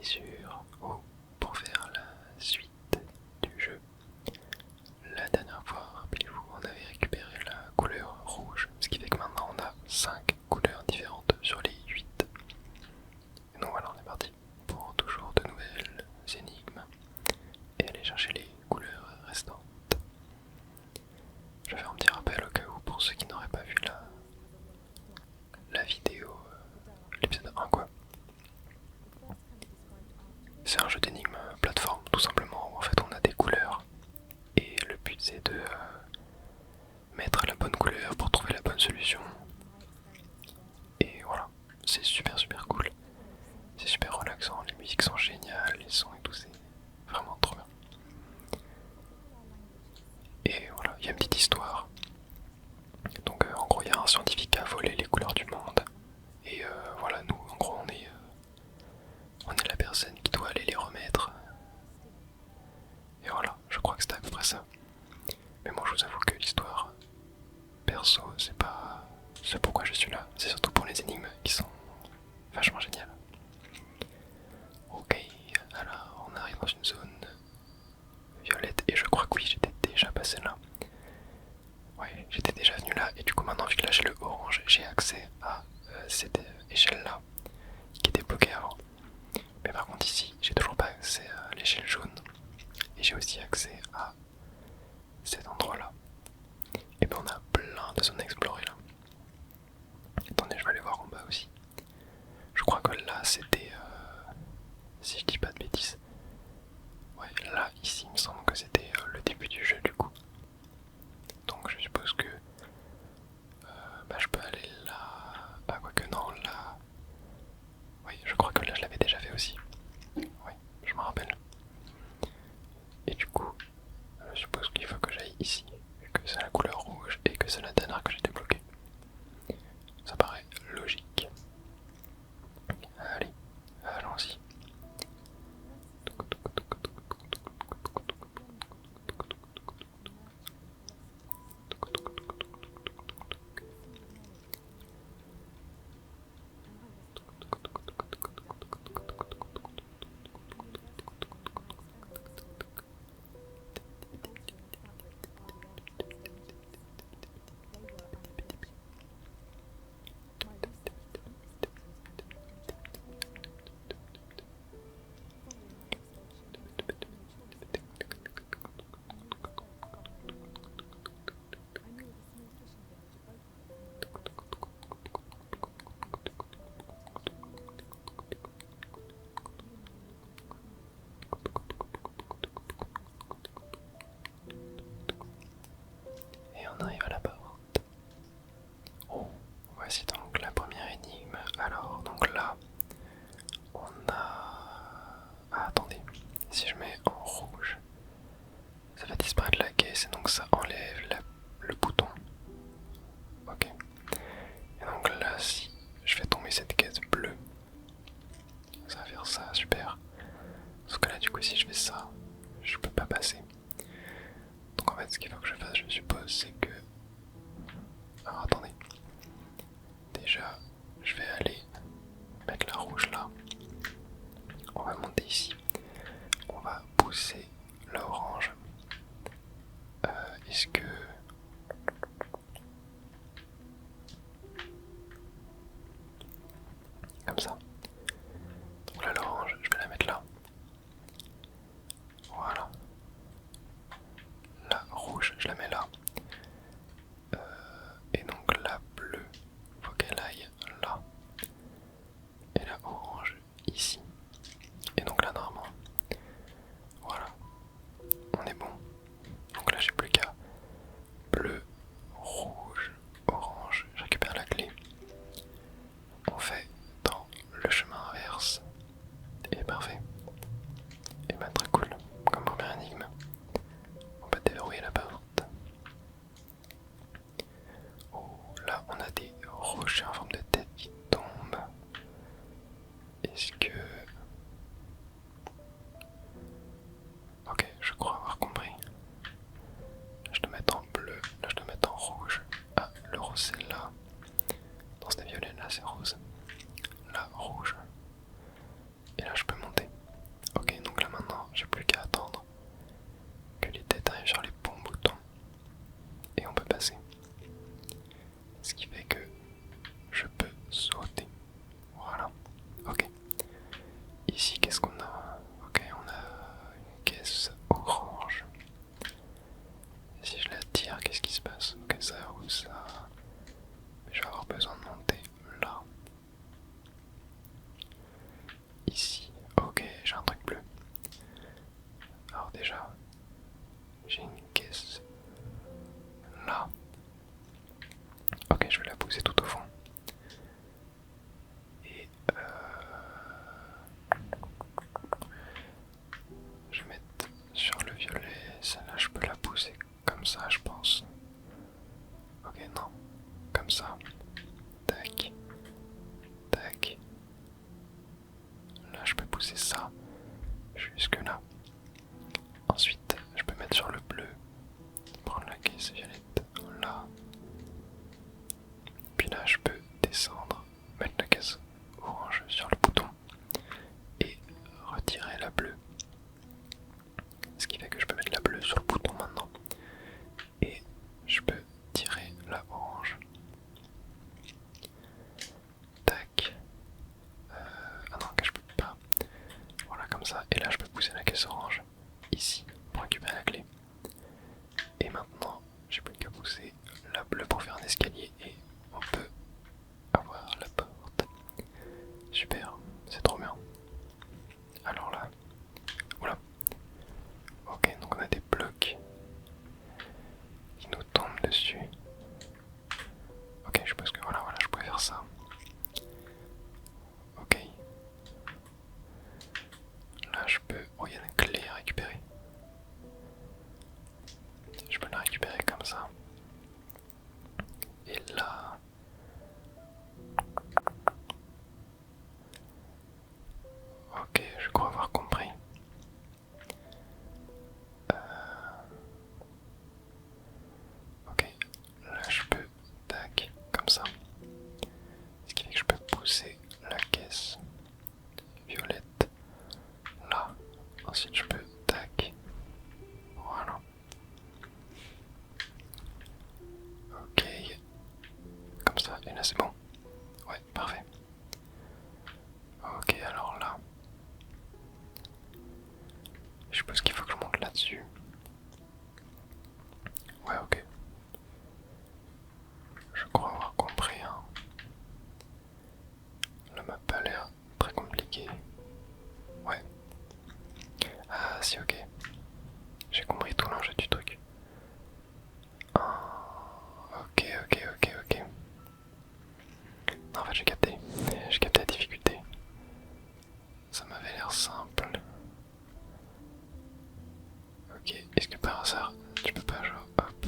sur O pour faire la suite du jeu. La dernière fois, rappelez-vous, on avait récupéré la couleur rouge, ce qui fait que maintenant on a 5 couleurs différentes sur les 8. Et donc voilà, on est parti pour toujours de nouvelles énigmes et aller chercher les couleurs restantes. Je vais faire un petit rappel au cas où pour ceux qui n'auraient pas vu la vidéo, l'épisode 1 quoi. C'est un jeu d'énigmes plateforme tout simplement où en fait on a des couleurs et le but c'est de mettre la bonne couleur pour trouver la bonne solution. Et voilà, c'est super cool. C'est super relaxant, les musiques sont géniales, les sons et tout, c'est vraiment trop bien. Et voilà, il y a une petite histoire. Donc en gros il y a un scientifique qui a volé les couleurs du monde. Et voilà, nous en gros on est la personne qui doit aller les remettre. Et voilà, je crois que c'était à peu près ça. Mais moi je vous avoue que l'histoire, perso, c'est pas ce pourquoi je suis là. C'est surtout pour les énigmes qui sont vachement géniales. Ok, alors on arrive dans une zone violette et je crois que oui, j'étais déjà passé là. Ouais, j'étais déjà venu là et du coup maintenant vu que là j'ai le orange, j'ai accès à cette échelle là qui était bloquée avant. Mais par contre ici, j'ai toujours pas accès à l'échelle jaune et j'ai aussi accès à cet endroit là. Et ben on a plein de zones à explorer là. Attendez, je vais aller voir en bas aussi. Je crois que là c'était, si je dis pas de bêtises, ouais là ici il me semble que c'était le début du jeu du coup. Donc je suppose que bah, je peux aller là. Ah quoique non là. Oui je crois que là je l'avais déjà fait aussi. Oui je me rappelle. Et du coup je suppose qu'il faut que j'aille ici. Vu que c'est la couleur rouge et que c'est la dernière que j'ai débloquée. Ça paraît logique. Allez, allons-y. Et on arrive à la porte. Oh, voici donc la première énigme. Alors, donc là, on a... Ah, attendez, si je mets en rouge, ça va disparaître la caisse et donc ça enlève le bouton. Ok. Et donc là, si je fais tomber cette caisse bleue, ça va faire ça, super. Sauf que là, du coup, si je fais ça, je peux pas passer. Donc en fait, ce qu'il faut que je fasse, je suppose, c'est que... Alors attendez. Déjà, je vais aller mettre la rouge là. On va monter ici. On va pousser la orange. Est-ce que... Comme ça. Donc là, l'orange, je vais la mettre là. Voilà. La rouge, je la mets là. Et donc la bleue, faut qu'elle aille là. Et la orange ici. Et donc là, normalement, voilà. On est bon. Donc là, j'ai plus qu'à pousser ça jusque là. Ensuite, je peux mettre sur le bleu, prendre la caisse violette là. Puis là, je peux descendre, mettre la caisse orange sur le bouton et retirer la bleue. Ce qui fait que je peux mettre la bleue sur le bouton maintenant. Et je peux tirer la orange. Tac. Ah non, que je peux pas. Voilà, comme ça. Et là, je peux pousser la caisse orange ici pour récupérer la clé. Et maintenant, j'ai plus qu'à pousser la bleue pour faire un escalier et on peut avoir la porte. Super, c'est trop bien. Alors là, oula. Ok, donc on a des blocs qui nous tombent dessus. Ok, je pense que voilà, je pourrais faire ça. Ok. Là, je peux. Oh, il y a une clé à récupérer. Je peux la récupérer comme ça. Et là. Ok, je crois avoir compris. Ok, là je peux, tac, comme ça. Ce qui fait que je peux pousser la caisse violette là. Ensuite je peux, tac, voilà. Ok, comme ça, et là c'est bon. Ouais, parfait. Ok, alors là, je suppose qu'il faut que je monte là-dessus. Ouais, ok. Je crois avoir compris, hein. La map a l'air très compliquée. Ouais. Ah si, ok. J'ai compris tout l'enjeu du truc. Ok, ok, ok, ok. Non, en fait j'ai capté. J'ai capté la difficulté. Ça m'avait l'air simple. Ok, est-ce que par hasard, tu peux pas genre, hop,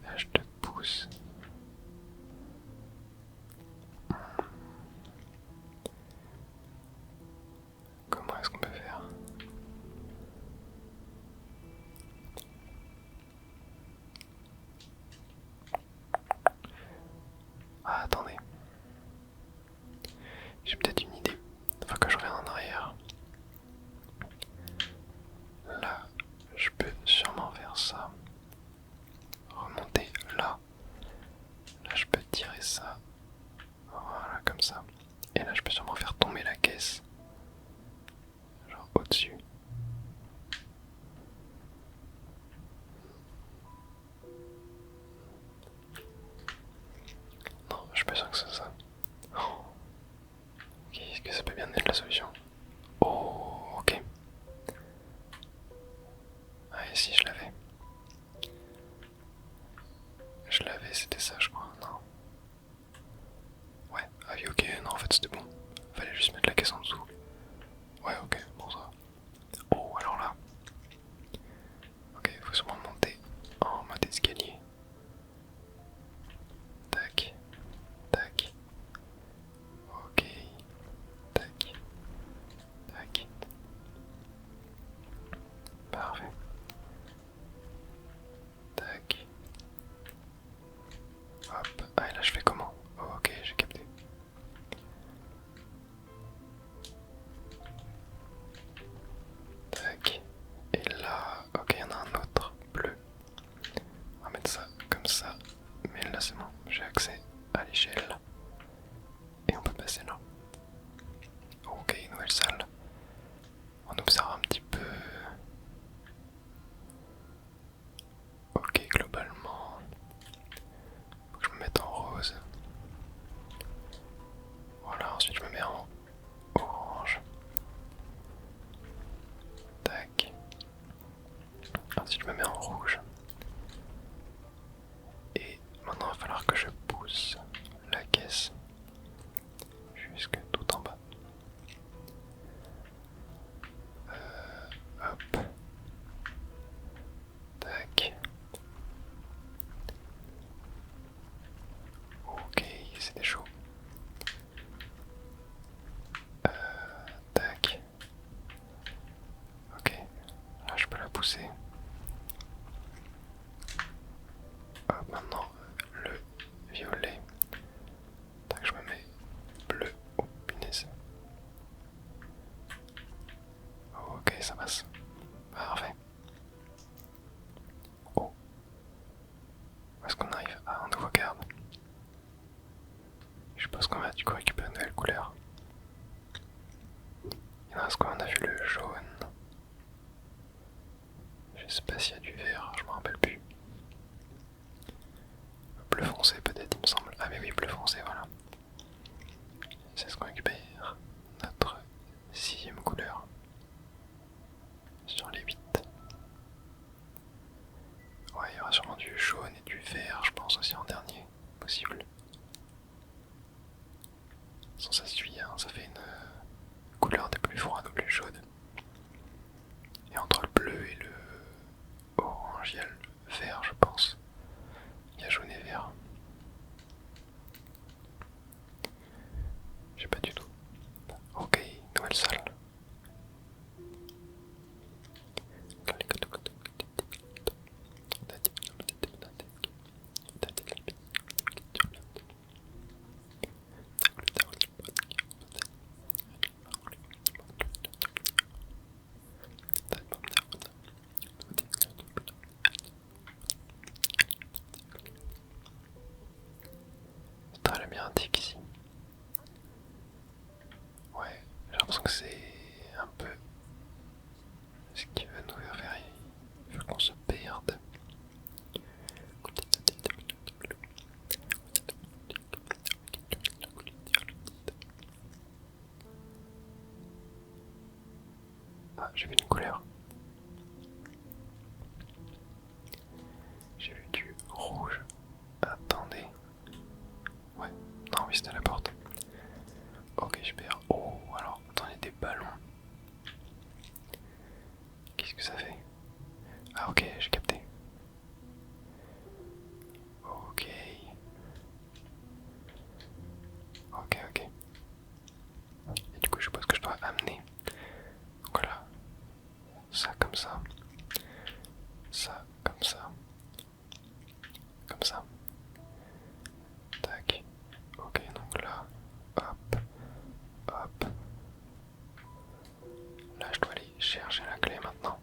là je te pousse. Comment est-ce qu'on peut faire? Ah, attendez. J'ai peut-être une idée. Faut que je revienne en arrière. Là, je peux sûrement faire ça. Remonter là. Là, je peux tirer ça. Voilà, comme ça. Et là, je peux sûrement faire tomber la caisse. Genre au-dessus. Non, je suis pas sûr que c'est ça. Oh. Ok, est-ce que ça peut bien être la solution? Oh, ok. Ah, et si je l'avais? Je l'avais, c'était ça, je crois, non? Ouais, ah oui, ok, non, en fait c'était bon. Fallait juste mettre la caisse en dessous. Ouais, ok, bon ça. Oh, alors là. Ok, faut sûrement monter en mode escalier. Tac, tac. Ok, tac. pousser. Hop, maintenant le violet. Tac, je me mets bleu. Oh punaise. Oh, ok, ça passe. Parfait. Oh. Où est-ce qu'on arrive? Ah, un nouveau garde. Je pense qu'on va du coup récupérer une nouvelle couleur. Il en reste quoi? On a vu le jaune. Je sais pas s'il y a du vert, je me rappelle plus. Bleu foncé peut-être, il me semble. Ah mais oui, bleu foncé, voilà. C'est ce qu'on récupère. Notre sixième couleur. Sur les 8. Ouais, il y aura sûrement du jaune et du vert, je pense aussi en dernier. Possible. Sans ça suit, hein, ça fait une couleur des plus froides aux plus chaudes. Et entre le bleu et le orange, il y a le vert, je pense. Il y a jaune et vert. Je sais pas du tout. Ok, nouvelle salle. C'est très labyrinthique ici. Ouais, j'ai l'impression que c'est un peu ce qui veut nous faire. Il veut qu'on se perde. Ah, j'ai vu une couleur. J'ai vu du rouge. Attendez. Ouais, non, oui, c'était la porte. Ok, super. Oh, alors, attendez, des ballons. Qu'est-ce que ça fait? Ah, ok, j'ai capté. Ok. Ok, ok. Et du coup, je suppose que je dois amener. Donc voilà. Ça comme ça. Ça comme ça. Comme ça. Tac. Ok, donc là. Hop. Hop. Là, je dois aller chercher la clé maintenant.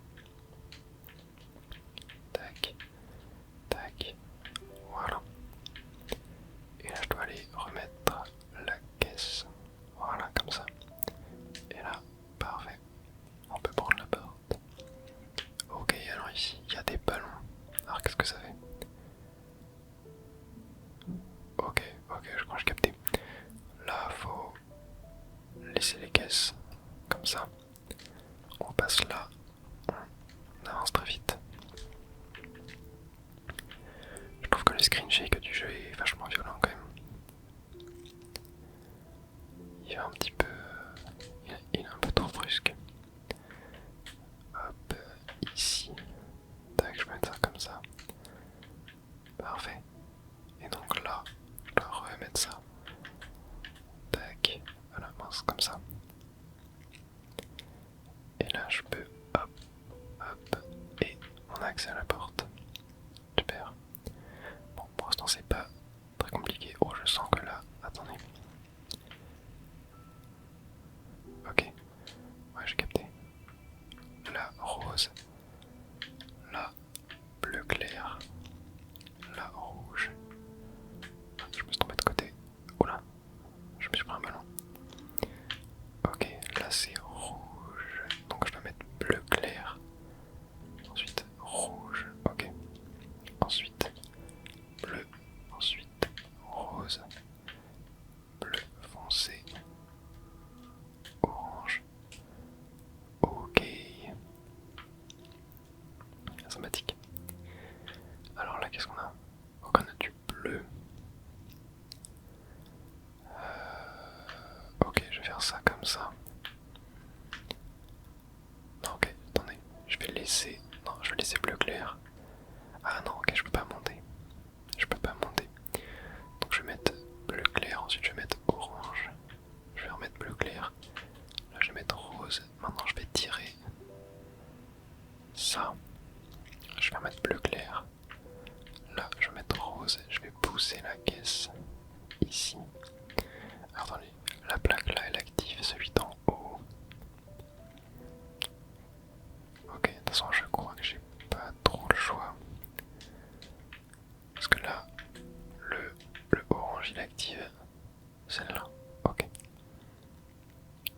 Tac. Tac. Voilà. Et là, je dois aller remettre la caisse. Voilà, comme ça. Et là, parfait. On peut prendre la porte. Ok, alors ici, il y a des ballons. Alors, qu'est-ce que ça fait? Ok, ok, je crois que j'ai capté. Là, faut laisser les caisses. Comme ça. On passe là. On avance très vite. Je trouve que le screen shake du jeu est vachement violent quand même. Il est un petit peu... Il est un peu trop brusque. Hop, ici. Tac, je vais mettre ça comme ça. Parfait. Et donc là, je dois remettre ça. Tac. Voilà, mince, comme ça. Et là, je peux... Hop, hop. Et on a accès à la porte. Super. Bon, pour l'instant, c'est pas très compliqué. Oh, je sens que là... Attendez. Ok. Ouais, j'ai capté. Là, rose. Là, bleu clair. Là, rouge. Ah, je me suis trompé de côté. Oula, je me suis pris un ballon. Ok, là c'est rouge. Donc je dois mettre bleu clair. Ensuite rouge. Ok. Ensuite bleu. Ensuite rose. Bleu foncé. Orange. Ok. Sympathique. Alors là, qu'est-ce qu'on a? Donc on a du bleu. Ok, je vais faire ça comme ça. Non, ok, attendez. Je vais laisser... Non, je vais laisser bleu clair. Ah non, ok, je peux pas monter. Je peux pas monter. Donc je vais mettre bleu clair, ensuite je vais mettre orange. Je vais remettre bleu clair. Là je vais mettre rose. Maintenant je vais tirer ça. je vais remettre bleu clair. Là, je vais mettre rose. Je vais pousser la caisse ici. Alors, attendez, la plaque là, elle active celui d'en haut. Ok, de toute façon, je crois que j'ai pas trop le choix. Parce que là, le orange il active celle-là. Ok.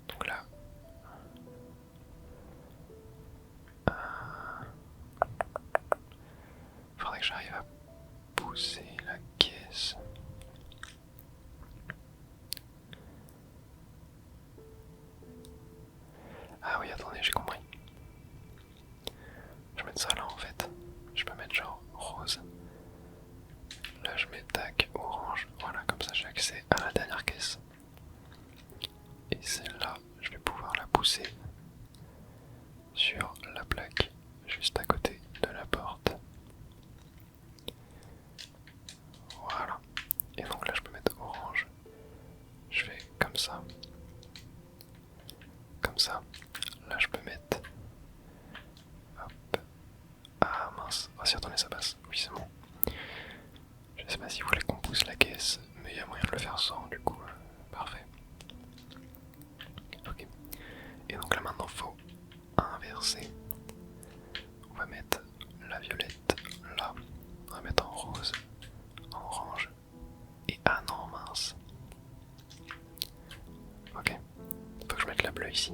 Donc là. Faudrait que j'arrive à pousser la caisse. Ah oui, attendez, j'ai compris. Je vais mettre ça là en fait. Je peux mettre genre rose. Là je mets tac, orange. Voilà, comme ça j'ai accès à la dernière caisse. Et celle-là, je vais pouvoir la pousser sur la plaque juste à côté de la porte. Voilà. Et donc là je peux mettre orange. Je fais comme ça. Comme ça. Là je peux mettre. Hop. Ah mince. Oh si, attendez, ça passe. Oui, c'est bon. Je sais pas si vous voulez qu'on pousse la caisse, mais il y a moyen de le faire sans, du coup. Parfait. Ok. Et donc là maintenant faut inverser. On va mettre la violette là. On va mettre en rose, en orange. Et ah non, mince. Ok. Faut que je mette la bleue ici.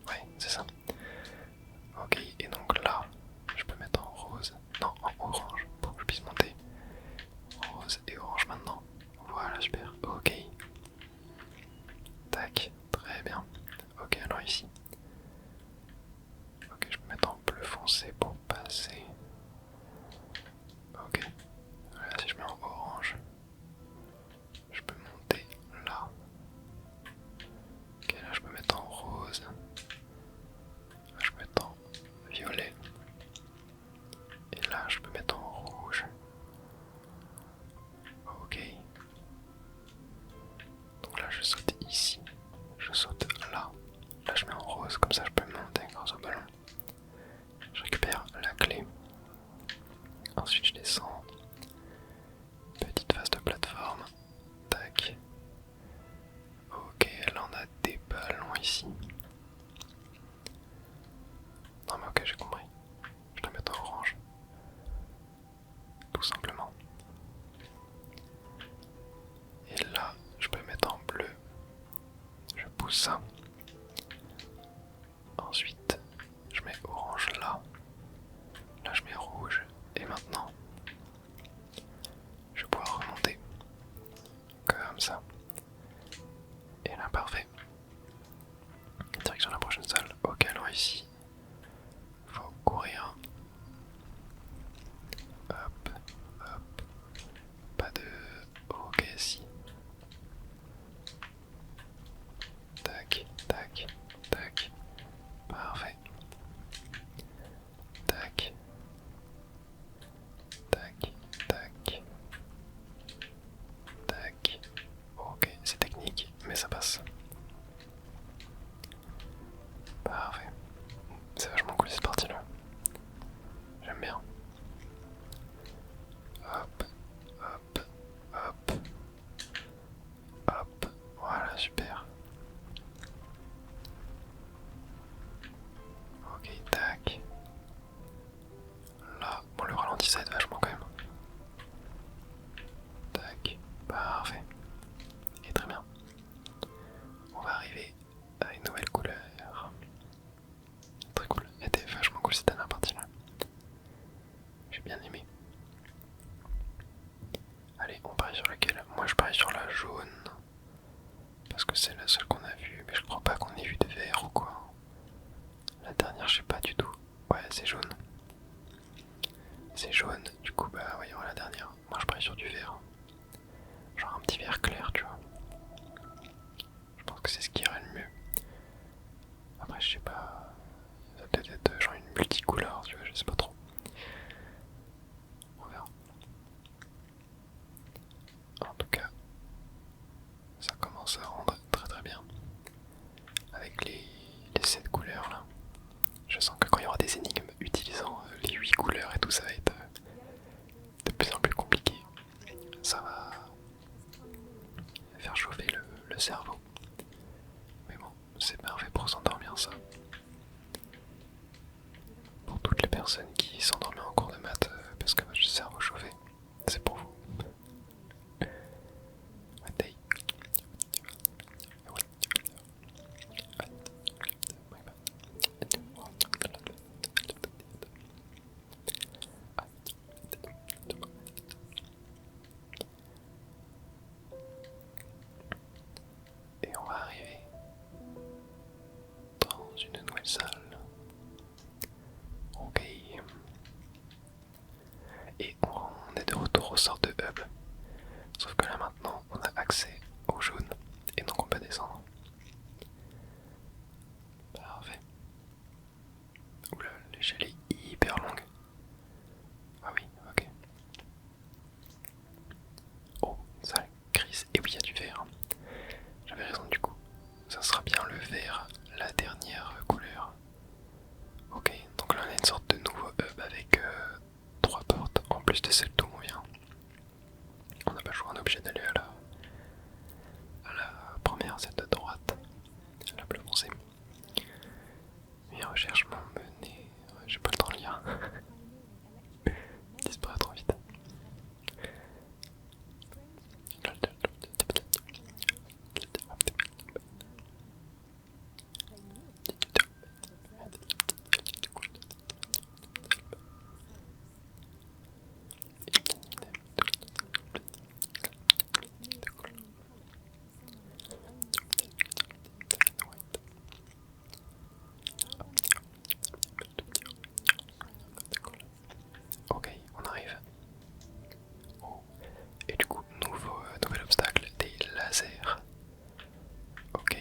Ouais, c'est ça. Ok, et donc là, je peux mettre en rose. Non, en orange, pour que je puisse monter. Rose et orange maintenant. Voilà, super. Ok. Tac, très bien. Ok, alors ici. Ok, je peux mettre en bleu foncé pour passer. Ok. Voilà, si je mets en orange, je peux monter là. Ok, là je peux mettre en rose. Là je peux mettre en violet. Et là je peux mettre en rouge. Ok. Donc là je saute ici. Je saute là. Là je mets en rose, comme ça je peux monter grâce au ballon. Je récupère la clé. Ensuite je descends. Petite phase de plateforme. Tac. Ok, là on a des ballons ici. Non mais ok, j'ai compris. Je dois mettre en orange. Tout simplement. Et là, je peux mettre en bleu. Je pousse ça. Ensuite, je mets orange là. Là, je mets rouge. Et maintenant, je vais pouvoir remonter. Comme ça. Et là, parfait. Direction la prochaine salle. Ok, alors ici, faut courir. Hop, hop. Pas de... Ok, si. Tac, tac, tac. Parfait. Tac. Tac, tac. Tac. Ok, c'est technique, mais ça passe. Parfait. C'est vachement cool cette partie là. J'aime bien. Hop, hop, hop. Hop. Voilà, super. Ok, tac. Là, bon, le ralenti ça aide vachement quand même. Tac. Parfait. Et très bien. On va arriver à une nouvelle couleur. Très cool. Elle était vachement cool cette dernière partie là. J'ai bien aimé. Allez, on parie sur laquelle? Moi je parie sur la jaune. Parce que c'est la seule qu'on a vue. Mais je crois pas qu'on ait vu de vert ou quoi. La dernière, je sais pas du tout. Ouais, c'est jaune. C'est jaune. Du coup, bah, ouais, il y aura la dernière. Moi je parie sur du vert. Genre un petit vert clair, tu vois. Je pense que c'est ce qui irait le mieux. Après, je sais pas. Ça peut être genre une multicouleur, tu vois, je sais pas trop. On verra. En tout cas, ça commence à rendre très très bien. Avec les 7 couleurs là. Je sens que quand il y aura des énigmes utilisant les 8 couleurs c'est parfait pour s'endormir ça. Pour toutes les personnes qui s'endormaient en cours de maths parce que votre cerveau chauffé, c'est pour vous. Et on va arriver dans une nouvelle salle. Ok. Et on est de retour au sort de hub. Sauf que là maintenant on a accès au jaune et donc on peut descendre. Parfait. Oula, l'échelle est hyper longue. Ah oui, ok. Oh, ça grise. Et oui, il y a du vert. J'avais raison du coup. Ça sera bien le vert, la dernière couleur. Ok, donc là on a une sorte de nouveau hub avec 3 portes en plus de celle d'où on vient. On n'a pas le choix, on est obligé d'aller à la première, celle de droite, la bleue foncée. Mes recherches m'ont mené. Ouais, j'ai pas le temps de lire. Disparaît trop vite. Ok, on arrive. Oh. Et du coup, nouvel obstacle, des lasers. Ok.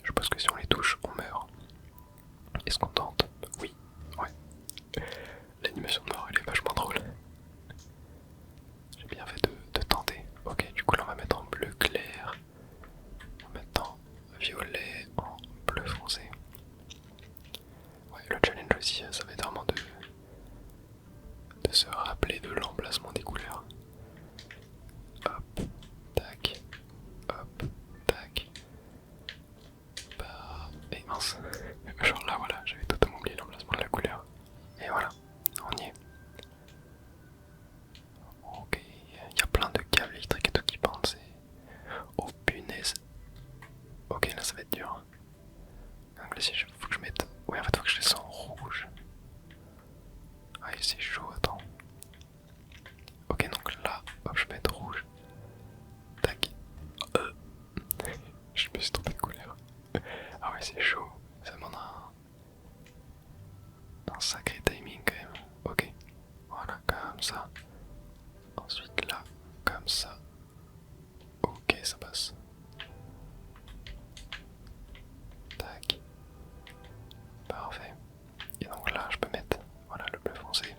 Je pense que si on les touche, on meurt. Est-ce qu'on tente? Oui. Ouais. L'animation de mort, elle est vachement drôle. J'ai bien fait de tenter. Ok, du coup là on va mettre en bleu clair. On va mettre en violet, en bleu foncé. Ouais, le challenge aussi, ça va être vraiment de se rappeler de l'emplacement des couleurs. Hop, tac, hop, tac. Bah, et mince. Genre là, voilà, j'avais totalement oublié l'emplacement de la couleur. Et voilà, on y est. Ok, il y a plein de câbles électriques et tout qui pendent. Oh punaise. Ok, là ça va être dur. Donc là, faut que je mette. Ouais, en fait, faut que je laisse en rouge. Ah, c'est chaud, attends. Ok, donc là, hop, je vais mettre rouge. Tac. Je me suis trompé de couleur. Ah, ouais, c'est chaud. Ça demande un sacré timing quand même. Ok. Voilà, comme ça. Ensuite, là, comme ça. Ok, ça passe. Tac. Parfait. Et donc là, je peux mettre, voilà, le bleu foncé.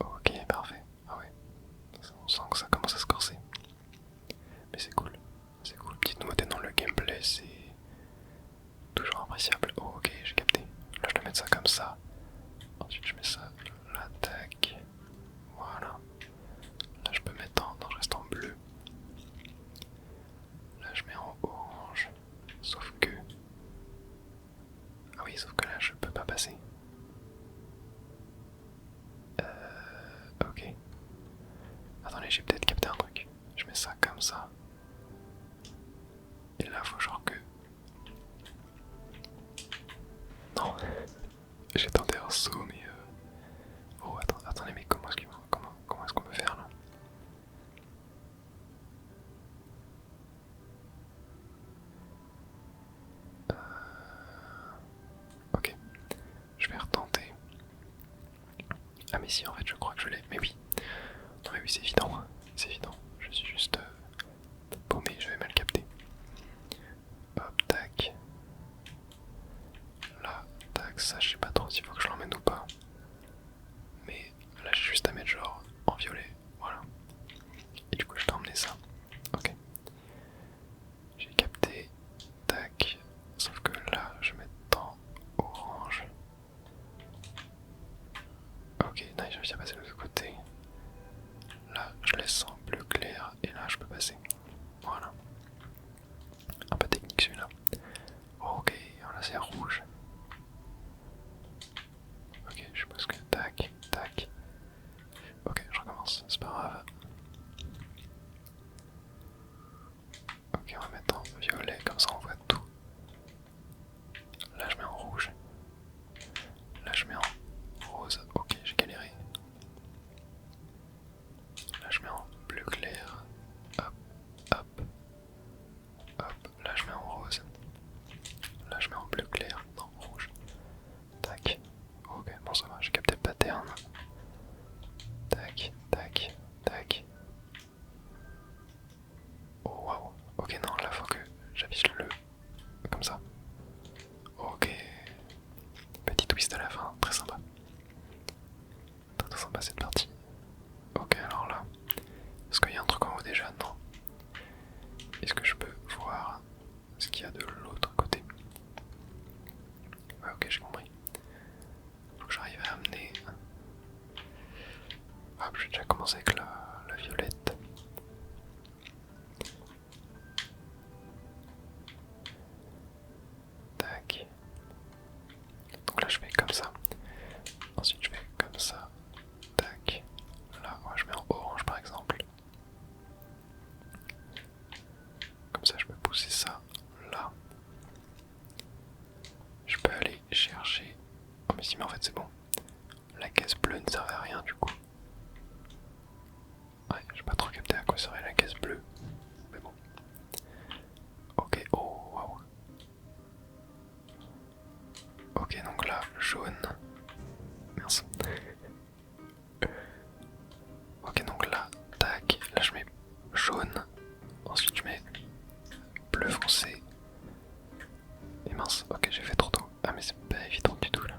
Ok, parfait. Ah ouais. On sent que ça commence à se corser. Mais c'est cool. C'est cool. Petite nouveauté dans le gameplay, c'est toujours appréciable. Oh, ok, j'ai capté. Là, je dois mettre ça comme ça. Ensuite, je mets ça là, tac. Voilà. Là, je peux mettre en. Non, je reste en bleu. Là, je mets en orange. Sauf que. Ah oui, sauf que là, je peux pas passer. Ok. Attendez, j'ai peut-être capté un truc. Je mets ça comme ça. Et là, faut genre que. Non. J'ai tenté un saut, mais. Oh, attendez, mais comment est-ce qu'on peut faire là? Ok. Je vais retenter. Ah, mais si, en fait, je crois que je l'ai. Mais oui. Non, mais oui, c'est évident. C'est évident. Je suis juste paumé, j'avais mal capté. Hop, tac. Là, tac, ça, je sais pas trop s'il faut que je l'emmène ou pas. Mais là, j'ai juste à mettre genre en violet. Voilà. Et du coup, je t'ai emmené ça. Ok. J'ai capté. Tac. Sauf que là, je vais mettre en orange. Ok, non, j'ai réussi à passer de l'autre côté. Là, je laisse en bleu clair. Et là, je peux passer. Voilà. Un peu technique celui-là. Oh, c'est rouge. Ok, je suppose que tac, tac. Ok, je recommence, c'est pas grave. Ok, on va mettre en violet, comme ça on voit tout. Là je mets en rouge. Là je mets en rose. Ok, j'ai galéré. Là je mets en bleu clair. Hop, hop, hop. Là je mets en rose. Là je mets en bleu clair. Non, rouge. Tac. Ok, bon ça va, j'ai capté le pattern. Tac, tac, tac. Oh waouh. Ok, non, là faut que j'avise le comme ça. Ok. Petit twist à la fin, très sympa. Très sympa cette partie. Ok, alors là, est-ce qu'il y a un truc en haut déjà? Non. Est-ce que je peux voir ce qu'il y a de l'autre côté? Ouais, ok, j'ai compris. Faut que j'arrive à amener. Hop, je vais déjà commencer avec la violette. Tac. Donc là, je fais comme ça. Ensuite, je fais comme ça. Tac. Là, ouais, je mets en orange par exemple. Comme ça, je peux pousser ça là. Je peux aller chercher. Oh, mais si, mais en fait, c'est bon. La caisse bleue ne servait à rien du coup. Ouais, j'ai pas trop capté à quoi serait la caisse bleue. Mais bon. Ok, oh waouh. Ok, donc là, jaune. Merci. Ok, donc là, tac. Là, je mets jaune. Ensuite, je mets bleu foncé. Et mince, ok, j'ai fait trop tôt. Ah, mais c'est pas évident du tout là.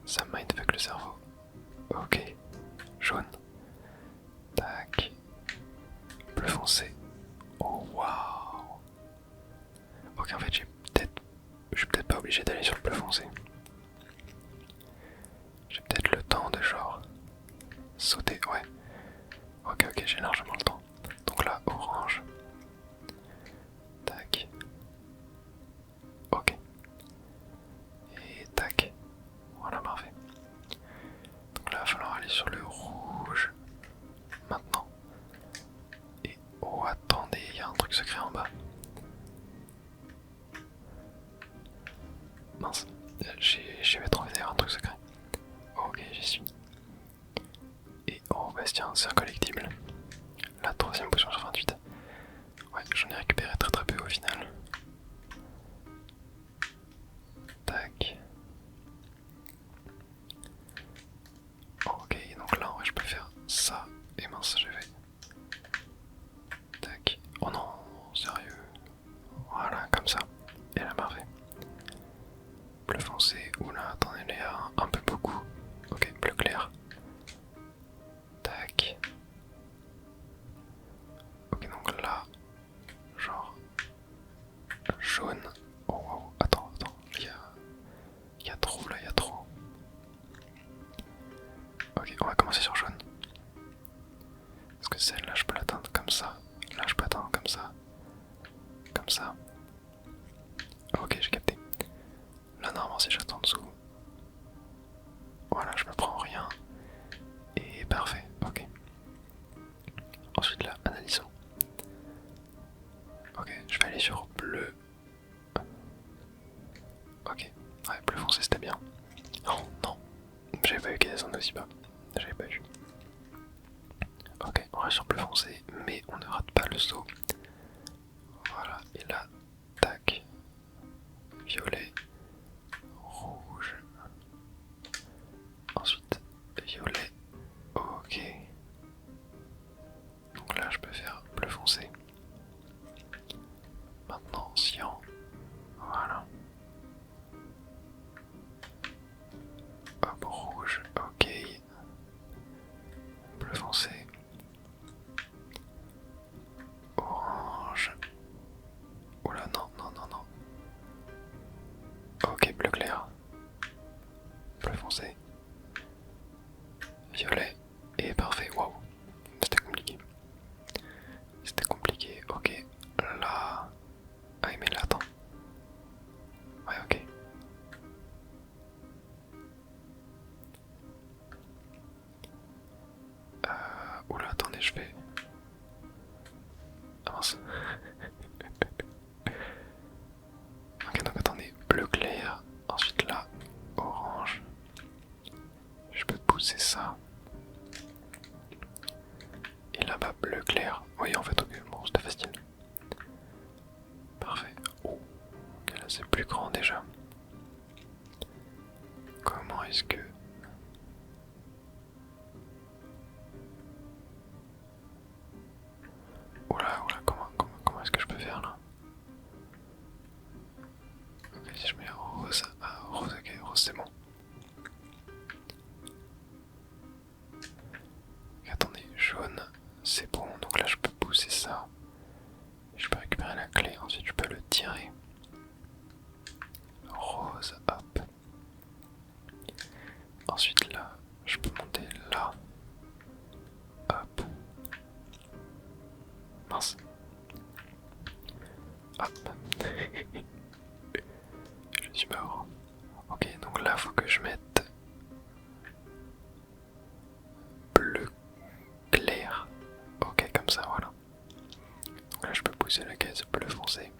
Ça mindfuck le cerveau. Ok, jaune. Tac. Bleu foncé. Oh waouh. Ok, en fait, je suis peut-être pas obligé d'aller sur le bleu foncé. J'ai peut-être le temps de genre sauter, ouais. Ok, ok, j'ai largement le temps. Donc là, orange. Tac. Ok. Et tac. Voilà, parfait. Donc là, il va falloir aller sur le rouge. Maintenant. Et oh, attendez, il y a un truc secret en bas. Mince, j'avais trop envie d'avoir un truc secret. Ok, j'y suis. Et oh, Bastien, c'est un collectible. La troisième potion sur 28. Ouais, j'en ai récupéré très très peu au final. Tac. Ok, donc là en vrai je peux faire ça. Et mince, j'ai fait. Tac. Oh non, sérieux. Voilà, comme ça. Et là, parfait. Bleu foncé. Oula, attendez, il y a un peu beaucoup. Ok, bleu clair. Tac. Ok, donc là, genre jaune. Oh wow, attends, il y a trop là, il y a trop. Ok, on va commencer sur jaune. Parce que celle-là, je peux l'atteindre comme ça. Là, je peux atteindre comme ça. Comme ça. Ok, j'ai capté. Là, normalement, si j'attends en dessous. Voilà, je me prends rien. Et parfait, ok. Ensuite, là, analysons. Ok, je vais aller sur bleu. Ok, ouais, bleu foncé, c'était bien. Oh non, j'avais pas vu qu'elle descendait aussi bas. J'avais pas vu. Ok, on reste sur bleu foncé, mais on ne rate pas le saut. Voilà, et là, tac. Violet, rouge. Ensuite, violet. Ok. Donc là, je peux faire bleu foncé. Maintenant, cyan. Voilà. Hop, rouge. Ok. Bleu foncé. Orange. Oula, non, non, non, non. c'est plus grand déjà. Comment est-ce que... Oula, oula, comment est-ce que je peux faire là? Ok, si je mets rose, ah rose, ok, rose c'est bon. Attendez, jaune, c'est bon, donc là je peux pousser ça. Je peux récupérer la clé, ensuite je peux le tirer. Rose, hop. Ensuite là, je peux monter là. Hop. Mince. Hop. Je suis mort. Ok, donc là faut que je mette bleu clair. Ok, comme ça, voilà. Donc là je peux pousser la case bleu foncé.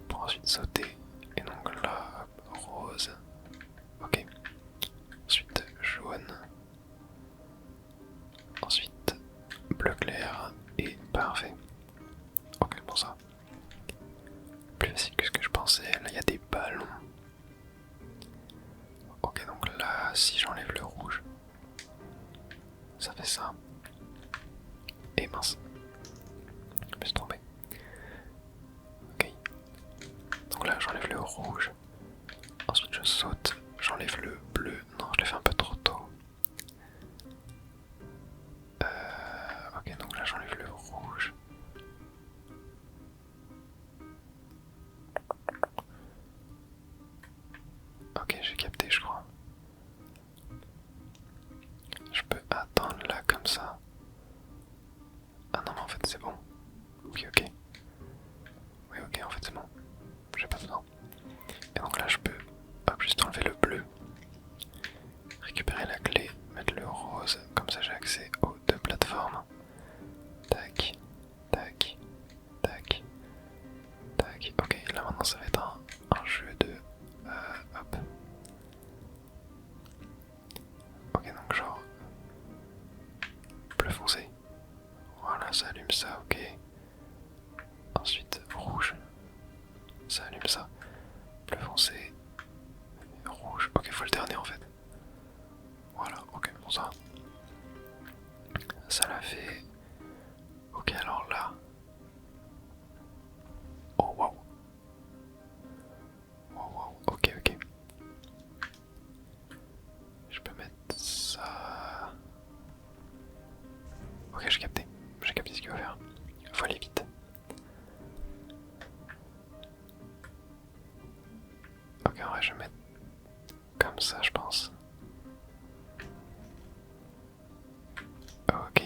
Pour ensuite sauter. Et donc là, hop, rose. Ok. Ensuite jaune. Ensuite bleu clair. Et parfait. Ok, bon ça. Plus facile que ce que je pensais. Là il y a des ballons. Ok, donc là, si j'enlève le rouge, ça fait ça. Et mince. Je me suis trompé. Ok. Donc là, j'enlève le rouge. Ensuite, je saute. J'enlève le bleu. Non, je l'ai fait un peu trop tôt. Ok, donc là, j'enlève le rouge. Ok, j'ai capté, je crois. Je peux attendre là, comme ça. Ah non, mais en fait, c'est bon. Ok, ok. Oui, ok, en fait, c'est bon. J'ai pas besoin. Et donc là, je peux hop, juste enlever le bleu. Récupérer la clé, mettre le rose. Comme ça, j'ai accès aux deux plateformes. Tac, tac, tac, tac. Ok, là maintenant ça va être un jeu de... hop. Ok, donc genre... bleu foncé. Voilà, ça allume ça, ok. Ensuite, rouge. Ça allume ça. Bleu foncé. Rouge. Ok, faut alterner en fait. Voilà, ok, bon ça. Ça l'a fait. Ok, alors là... Oh, wow. Wow, wow, ok, ok. Je peux mettre ça... Ok, j'ai capté ce qu'il va faire. Faut aller vite. Ok, en vrai, je vais mettre comme ça, je pense. Ok.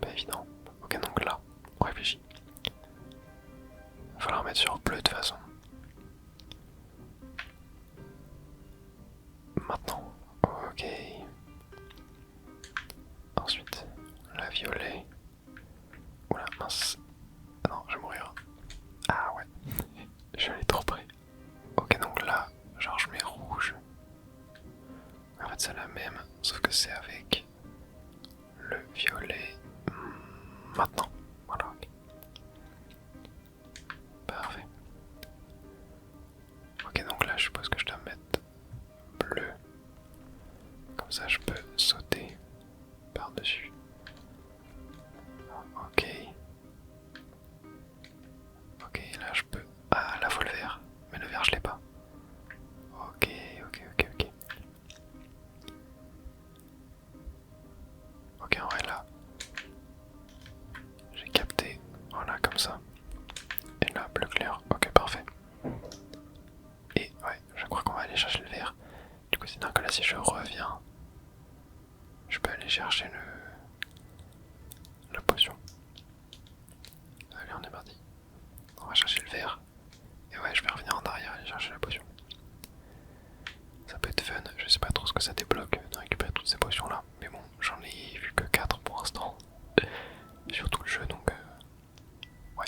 Pas évident. Ok, donc là, on réfléchit. Il va falloir mettre sur bleu de toute façon. Maintenant. Ok. Ensuite, la violet. Oula, mince. Ah non, je vais mourir. Ah ouais. Je suis allé trop près. Ok, donc là, genre je mets rouge. En fait, c'est la même, sauf que c'est avec le violet. Maintenant. Voilà, ok. Parfait. Ok, donc là, je suppose que je dois mettre bleu. Comme ça, je peux sauter par-dessus. Ok. Ok, là, je peux... Ah, là, faut le vert. Mais le vert, je l'ai pas. Ok, ok, ok, ok. Ok, en vrai, là, j'ai capté. Voilà, comme ça. Et là, bleu clair. Ok, parfait. Et ouais, je crois qu'on va aller chercher le vert. Du coup, c'est bien que là, si je reviens, je peux aller chercher la potion. Allez, on est parti. On va chercher le vert. Et ouais, je vais revenir en arrière et aller chercher la potion. Ça peut être fun. Je sais pas trop ce que ça débloque de récupérer toutes ces potions là. Mais bon, j'en ai vu que 4 pour l'instant. Sur tout le jeu, donc ouais.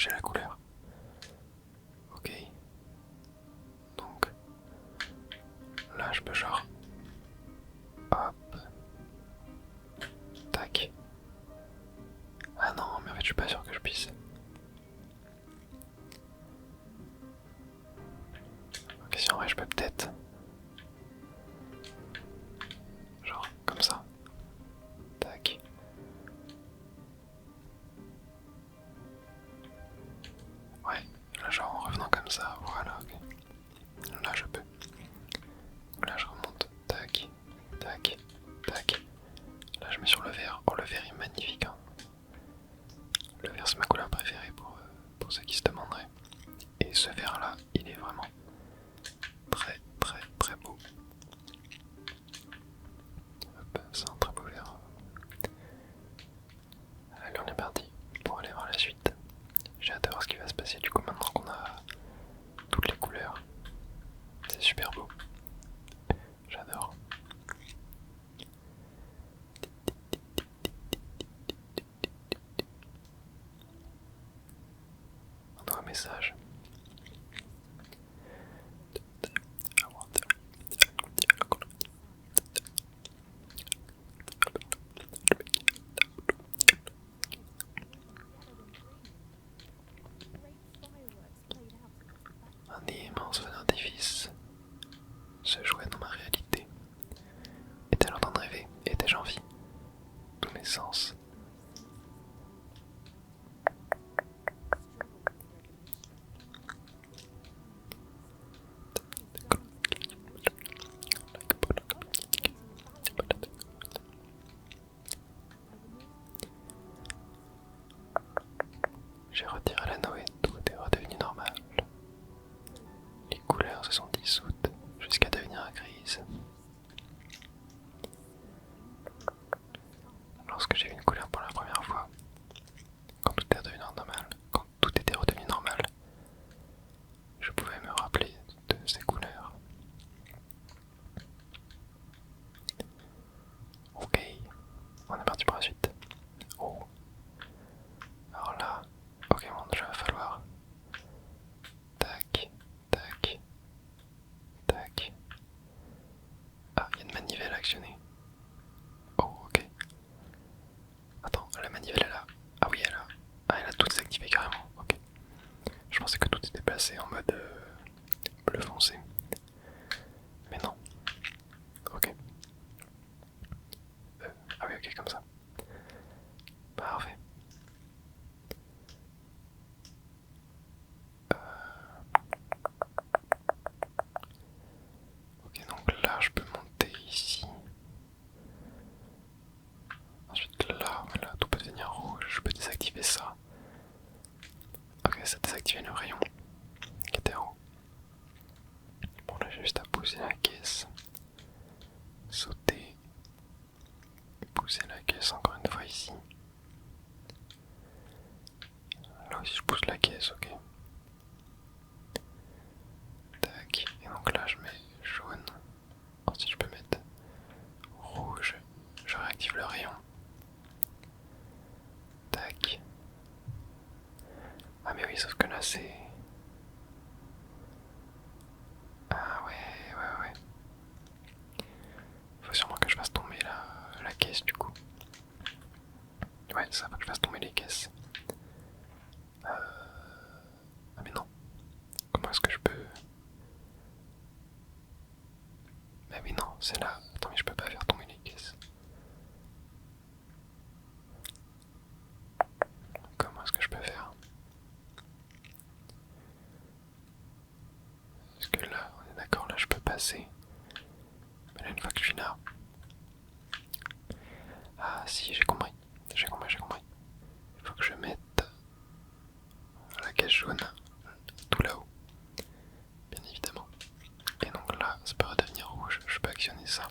j'ai la couleur. Ok. Donc là je peux genre hop, tac. Ah non, mais en fait je suis pas sûr que je puisse. Ok, si en vrai je peux peut-être. Genre comme ça. Tac. Ouais, là genre en revenant comme ça, voilà, ok. Là je peux. Là je remonte. Tac, tac, tac. Là je mets sur le vert. Oh, le vert est magnifique, hein. Le vert c'est ma couleur préférée pour ceux qui se demanderaient. Et ce vert là, il est vraiment très très très beau. Hop, c'est un très beau vert. Allez, on est parti pour aller voir la suite. J'ai hâte de voir ce qui va se passer du coup maintenant qu'on a toutes les couleurs. C'est super beau. J'adore. On a un message. Un immense feu d'artifice se jouait dans ma réalité. Était-elle en train de rêver? Étais-je en vie? Tous mes sens. J'ai retiré l'anneau et tout est redevenu normal. Les couleurs se sont dissoutes jusqu'à devenir grises. Lorsque j'ai vu une couleur pour la première fois, quand tout est redevenu normal, quand tout était redevenu normal, je pouvais me rappeler de ces couleurs. Ok, on est parti pour la suite. Oh, alors là, ok, bon, déjà va falloir. Tac, tac, tac. Ah, il y a une manivelle actionnée. Oh, ok. Attends, la manivelle est là. Ah oui, elle a tout désactivé carrément. Ok. Je pensais que tout était passé en mode bleu foncé. Mais non. Ok. Ah oui, ok, comme ça. Parfait. Ok, donc là, je peux monter ici. Ensuite, là, voilà, tout peut devenir rouge. Je peux désactiver ça. Ok, ça désactive le rayon qui était en haut. Bon, là, j'ai juste à pousser la caisse. Sauter. Pousser la caisse encore une fois ici. Là aussi, je pousse la caisse, ok. Tac. Et donc là, je mets jaune. Ensuite, je peux mettre rouge. Je réactive le rayon. Tac. Ah mais oui, sauf que là c'est... Ah ouais. Faut sûrement que je fasse tomber la caisse du coup. Ouais, ça faut que je fasse tomber les caisses. Ah mais non. Comment est-ce que je peux... Mais oui non, c'est là. Attends mais je peux pas faire tomber les caisses. Comment est-ce que je peux faire? Parce que là, on est d'accord, là je peux passer. Mais là une fois que je suis là... Ah si, j'ai compris. J'ai compris. Il faut que je mette la caisse jaune tout là-haut. Bien évidemment. Et donc là, ça peut redevenir rouge. Je peux actionner ça.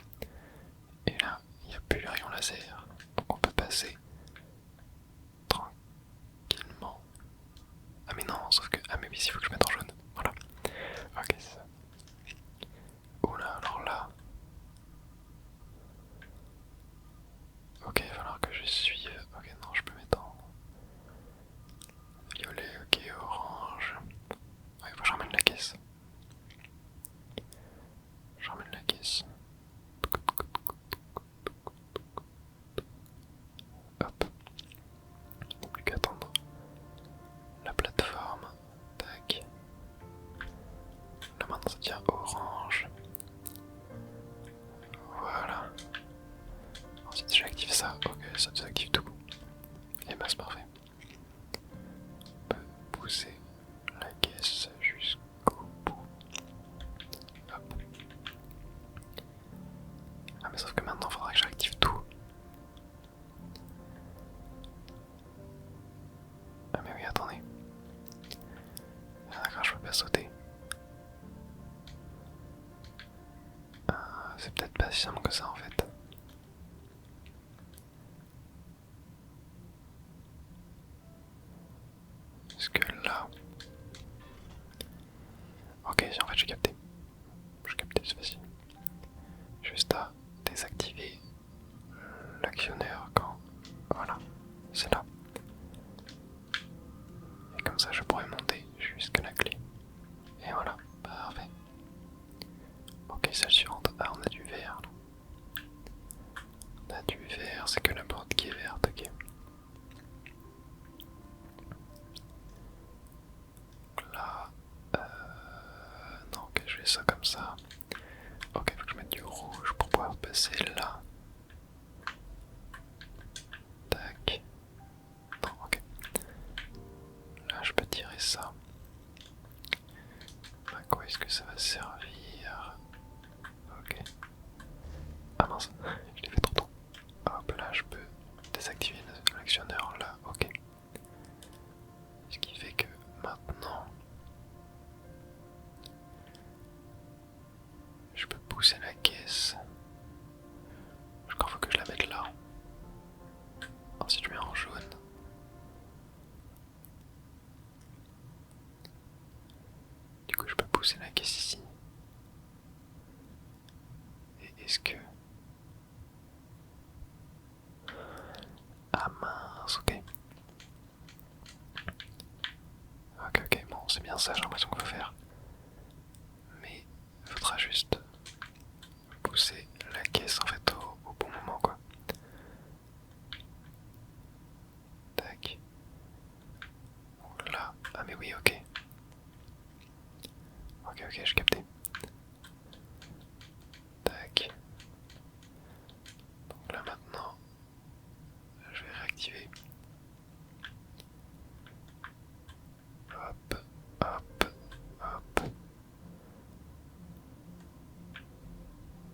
va sauter. C'est peut-être pas si simple que ça en fait. Parce que là... Ok, en fait j'ai capté. J'ai capté, c'est facile. Juste à désactiver l'actionneur quand... Voilà, c'est là. Et comme ça je pourrais monter jusqu'à la clé. Et voilà, parfait. Ok, celle suivante. Ah, on a du vert. On a du vert, c'est que la porte qui est verte, ok. Donc là... non, ok, je fais ça comme ça. Ok, faut que je mette du rouge pour pouvoir passer là. Tac. Non, ok. Là, je peux tirer ça. À quoi est-ce que ça va servir? Ok. Ah mince, je l'ai fait trop tôt. Hop, là, je peux désactiver l'actionneur là, ok. Ce qui fait que maintenant, je peux pousser la caisse. Je crois qu'il faut que je la mette là. Ensuite, je mets en jaune. Du coup, je peux pousser la caisse ici. Et est-ce que... Ah mince, ok. Ok, ok, bon, c'est bien ça, j'ai l'impression qu'on va faire. Mais il faudra juste pousser la caisse en fait au bon moment, quoi. Tac. Là. Ah mais oui, ok. Ok, ok, j'ai capté. Tac. Donc là maintenant, je vais réactiver. Hop, hop, hop.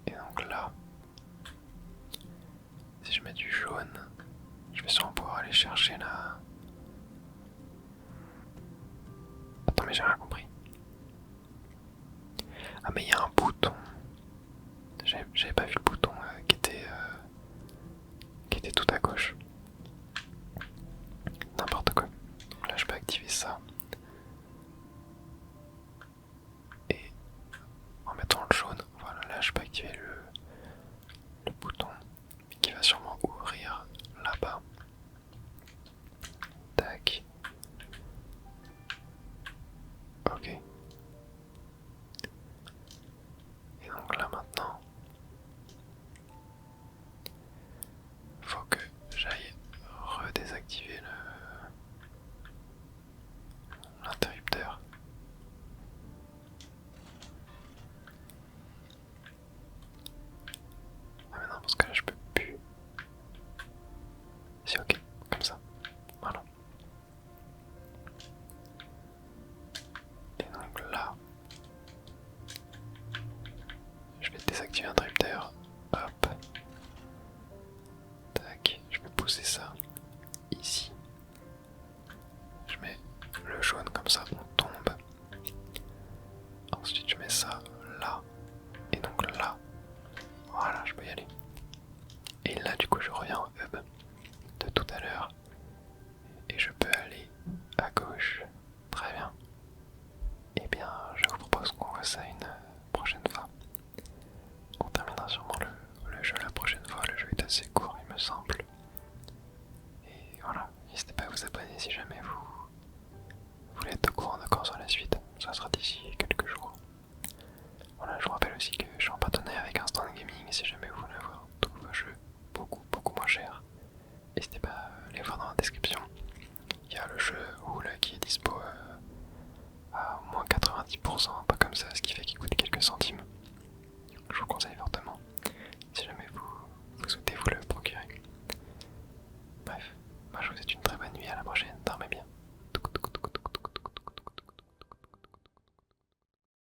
Et donc là, si je mets du jaune, je vais sûrement pouvoir aller chercher la... Attends, mais j'ai rien compris. Ah mais il y a un bouton. J'avais pas vu le bouton qui était tout à gauche. N'importe quoi. Donc là je peux activer ça. Et en mettant le jaune, voilà, là je peux activer le bouton qui va sûrement ouvrir là-bas. Tac. Ok. Et donc là maintenant, faut que j'aille redésactiver l'interrupteur. Ah mais non, parce que là je peux plus. Si, ok, comme ça. Voilà. Et donc là, je vais désactiver l'interrupteur. Hop. Tac, je vais pousser ça ici. Je mets le jaune comme ça, on tombe. Ensuite je mets ça là. Et donc là, voilà, je peux y aller. Et là du coup je reviens au hub de tout à l'heure. Et je peux aller à gauche. Très bien. Et bien je vous propose qu'on voit ça une prochaine fois. On terminera sûrement le jeu la prochaine fois. Le jeu est assez court il me semble. Et voilà, n'hésitez pas à vous abonner si jamais vous voulez être au courant de quand sera la suite. Ça sera d'ici quelques jours. Voilà, je vous rappelle aussi que je suis en partenariat avec Instant Gaming si jamais vous voulez avoir tous vos jeux beaucoup moins chers.